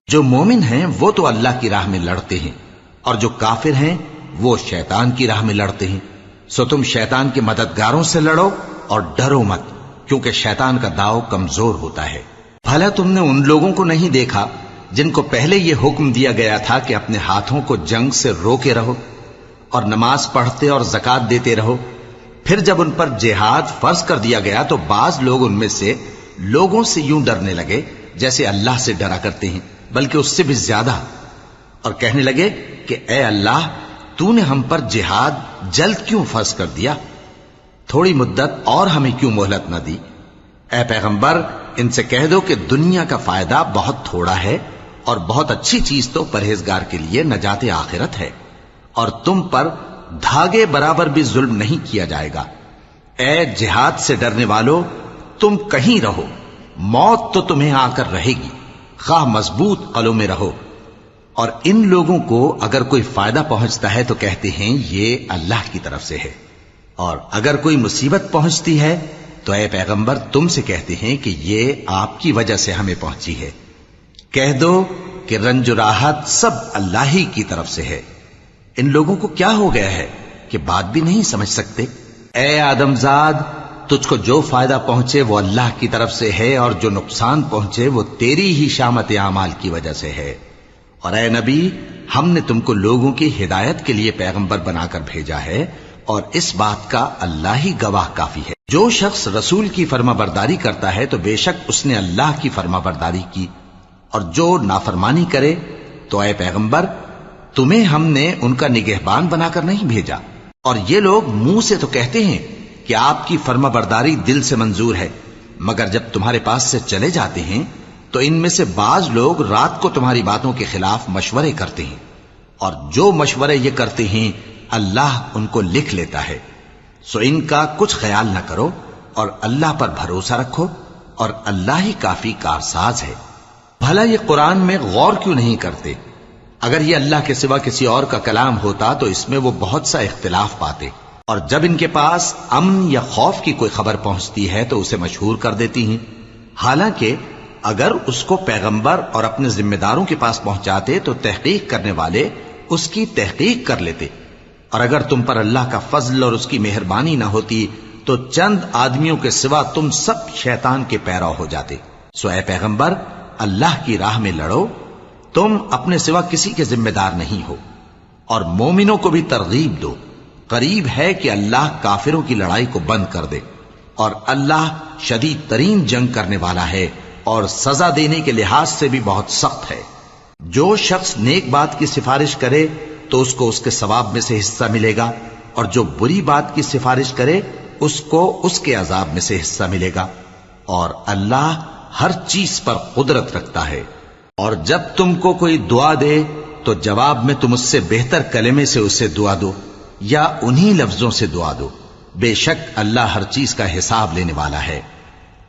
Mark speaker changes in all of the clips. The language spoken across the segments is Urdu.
Speaker 1: جو مومن ہیں وہ تو اللہ کی راہ میں لڑتے ہیں، اور جو کافر ہیں وہ شیطان کی راہ میں لڑتے ہیں۔ سو تم شیطان کے مددگاروں سے لڑو اور ڈرو مت، کیونکہ شیطان کا داؤ کمزور ہوتا ہے۔ بھلا تم نے ان لوگوں کو نہیں دیکھا جن کو پہلے یہ حکم دیا گیا تھا کہ اپنے ہاتھوں کو جنگ سے روکے رہو اور نماز پڑھتے اور زکوٰۃ دیتے رہو؟ پھر جب ان پر جہاد فرض کر دیا گیا تو بعض لوگ ان میں سے لوگوں سے یوں ڈرنے لگے جیسے اللہ سے ڈرا کرتے ہیں، بلکہ اس سے بھی زیادہ، اور کہنے لگے کہ اے اللہ، تو نے ہم پر جہاد جلد کیوں فرض کر دیا؟ تھوڑی مدت اور ہمیں کیوں مہلت نہ دی؟ اے پیغمبر، ان سے کہہ دو کہ دنیا کا فائدہ بہت تھوڑا ہے، اور بہت اچھی چیز تو پرہیزگار کے لیے نجات آخرت ہے، اور تم پر دھاگے برابر بھی ظلم نہیں کیا جائے گا۔ اے جہاد سے ڈرنے والو، تم کہیں رہو، موت تو تمہیں آ کر رہے گی، خواہ مضبوط قلعوں میں رہو۔ اور ان لوگوں کو اگر کوئی فائدہ پہنچتا ہے تو کہتے ہیں یہ اللہ کی طرف سے ہے، اور اگر کوئی مصیبت پہنچتی ہے تو اے پیغمبر تم سے کہتے ہیں کہ یہ آپ کی وجہ سے ہمیں پہنچی ہے۔ کہہ دو کہ رنج و راحت سب اللہ ہی کی طرف سے ہے۔ ان لوگوں کو کیا ہو گیا ہے کہ بات بھی نہیں سمجھ سکتے؟ اے آدم زاد، تجھ کو جو فائدہ پہنچے وہ اللہ کی طرف سے ہے، اور جو نقصان پہنچے وہ تیری ہی شامت اعمال کی وجہ سے ہے۔ اور اے نبی، ہم نے تم کو لوگوں کی ہدایت کے لیے پیغمبر بنا کر بھیجا ہے، اور اس بات کا اللہ ہی گواہ کافی ہے۔ جو شخص رسول کی فرما برداری کرتا ہے تو بے شک اس نے اللہ کی فرما برداری کی، اور جو نافرمانی کرے تو اے پیغمبر، تمہیں ہم نے ان کا نگہبان بنا کر نہیں بھیجا۔ اور یہ لوگ منہ سے تو کہتے ہیں کہ آپ کی فرما برداری دل سے منظور ہے، مگر جب تمہارے پاس سے چلے جاتے ہیں تو ان میں سے بعض لوگ رات کو تمہاری باتوں کے خلاف مشورے کرتے ہیں، اور جو مشورے یہ کرتے ہیں اللہ ان کو لکھ لیتا ہے۔ سو ان کا کچھ خیال نہ کرو، اور اللہ پر بھروسہ رکھو، اور اللہ ہی کافی کارساز ہے۔ بھلا یہ قرآن میں غور کیوں نہیں کرتے؟ اگر یہ اللہ کے سوا کسی اور کا کلام ہوتا تو اس میں وہ بہت سا اختلاف پاتے، اور جب ان کے پاس امن یا خوف کی کوئی خبر پہنچتی ہے تو اسے مشہور کر دیتی ہیں، حالانکہ اگر اس کو پیغمبر اور اپنے ذمہ داروں کے پاس پہنچاتے تو تحقیق کرنے والے اس کی تحقیق کر لیتے، اور اگر تم پر اللہ کا فضل اور اس کی مہربانی نہ ہوتی تو چند آدمیوں کے سوا تم سب شیطان کے پیرو ہو جاتے۔ سو اے پیغمبر، اللہ کی راہ میں لڑو، تم اپنے سوا کسی کے ذمہ دار نہیں ہو، اور مومنوں کو بھی ترغیب دو۔ قریب ہے کہ اللہ کافروں کی لڑائی کو بند کر دے، اور اللہ شدید ترین جنگ کرنے والا ہے، اور سزا دینے کے لحاظ سے بھی بہت سخت ہے۔ جو شخص نیک بات کی سفارش کرے تو اس کو اس کے ثواب میں سے حصہ ملے گا، اور جو بری بات کی سفارش کرے اس کو اس کے عذاب میں سے حصہ ملے گا، اور اللہ ہر چیز پر قدرت رکھتا ہے۔ اور جب تم کو کوئی دعا دے تو جواب میں تم اس سے بہتر کلمے سے اسے دعا دو، یا انہی لفظوں سے دعا دو، بے شک اللہ ہر چیز کا حساب لینے والا ہے۔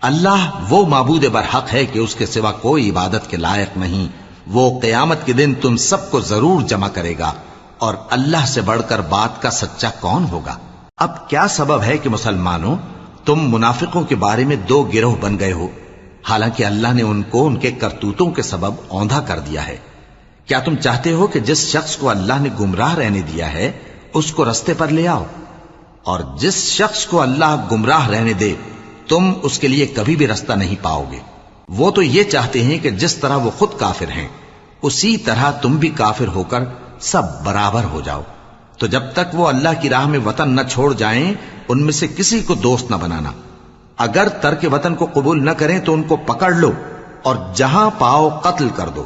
Speaker 1: اللہ وہ معبود برحق ہے کہ اس کے سوا کوئی عبادت کے لائق نہیں۔ وہ قیامت کے دن تم سب کو ضرور جمع کرے گا، اور اللہ سے بڑھ کر بات کا سچا کون ہوگا؟ اب کیا سبب ہے کہ مسلمانوں تم منافقوں کے بارے میں دو گروہ بن گئے ہو، حالانکہ اللہ نے ان کو ان کے کرتوتوں کے سبب اوندھا کر دیا ہے؟ کیا تم چاہتے ہو کہ جس شخص کو اللہ نے گمراہ رہنے دیا ہے اس کو رستے پر لے آؤ، اور جس شخص کو اللہ گمراہ رہنے دے تم اس کے لیے کبھی بھی رستہ نہیں پاؤ گے؟ وہ تو یہ چاہتے ہیں کہ جس طرح وہ خود کافر ہیں اسی طرح تم بھی کافر ہو کر سب برابر ہو جاؤ۔ تو جب تک وہ اللہ کی راہ میں وطن نہ چھوڑ جائیں ان میں سے کسی کو دوست نہ بنانا۔ اگر ترک وطن کو قبول نہ کریں تو ان کو پکڑ لو اور جہاں پاؤ قتل کر دو،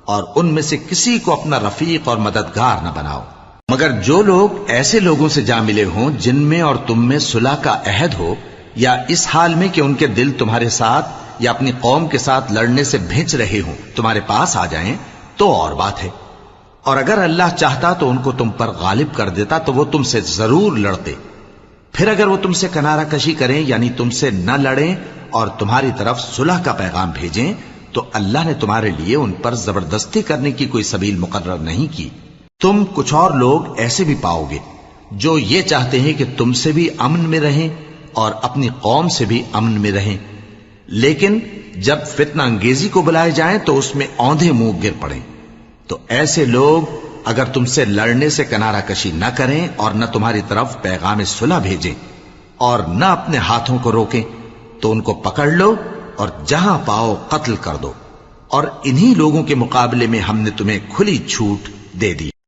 Speaker 1: اور ان میں سے کسی کو اپنا رفیق اور مددگار نہ بناؤ، مگر جو لوگ ایسے لوگوں سے جا ملے ہوں جن میں اور تم میں صلح کا عہد ہو، یا اس حال میں کہ ان کے دل تمہارے ساتھ یا اپنی قوم کے ساتھ لڑنے سے بھنچ رہے ہوں تمہارے پاس آ جائیں تو اور بات ہے، اور اگر اللہ چاہتا تو ان کو تم پر غالب کر دیتا تو وہ تم سے ضرور لڑتے۔ پھر اگر وہ تم سے کنارہ کشی کریں یعنی تم سے نہ لڑیں اور تمہاری طرف صلح کا پیغام بھیجیں تو اللہ نے تمہارے لیے ان پر زبردستی کرنے کی کوئی سبیل مقرر نہیں کی۔ تم کچھ اور لوگ ایسے بھی پاؤ گے جو یہ چاہتے ہیں کہ تم سے بھی امن میں رہیں اور اپنی قوم سے بھی امن میں رہیں، لیکن جب فتنہ انگیزی کو بلائے جائیں تو اس میں اوندھے منہ گر پڑیں۔ تو ایسے لوگ اگر تم سے لڑنے سے کنارہ کشی نہ کریں اور نہ تمہاری طرف پیغام صلح بھیجیں اور نہ اپنے ہاتھوں کو روکیں تو ان کو پکڑ لو اور جہاں پاؤ قتل کر دو، اور انہی لوگوں کے مقابلے میں ہم نے تمہیں کھلی چھوٹ دے دی۔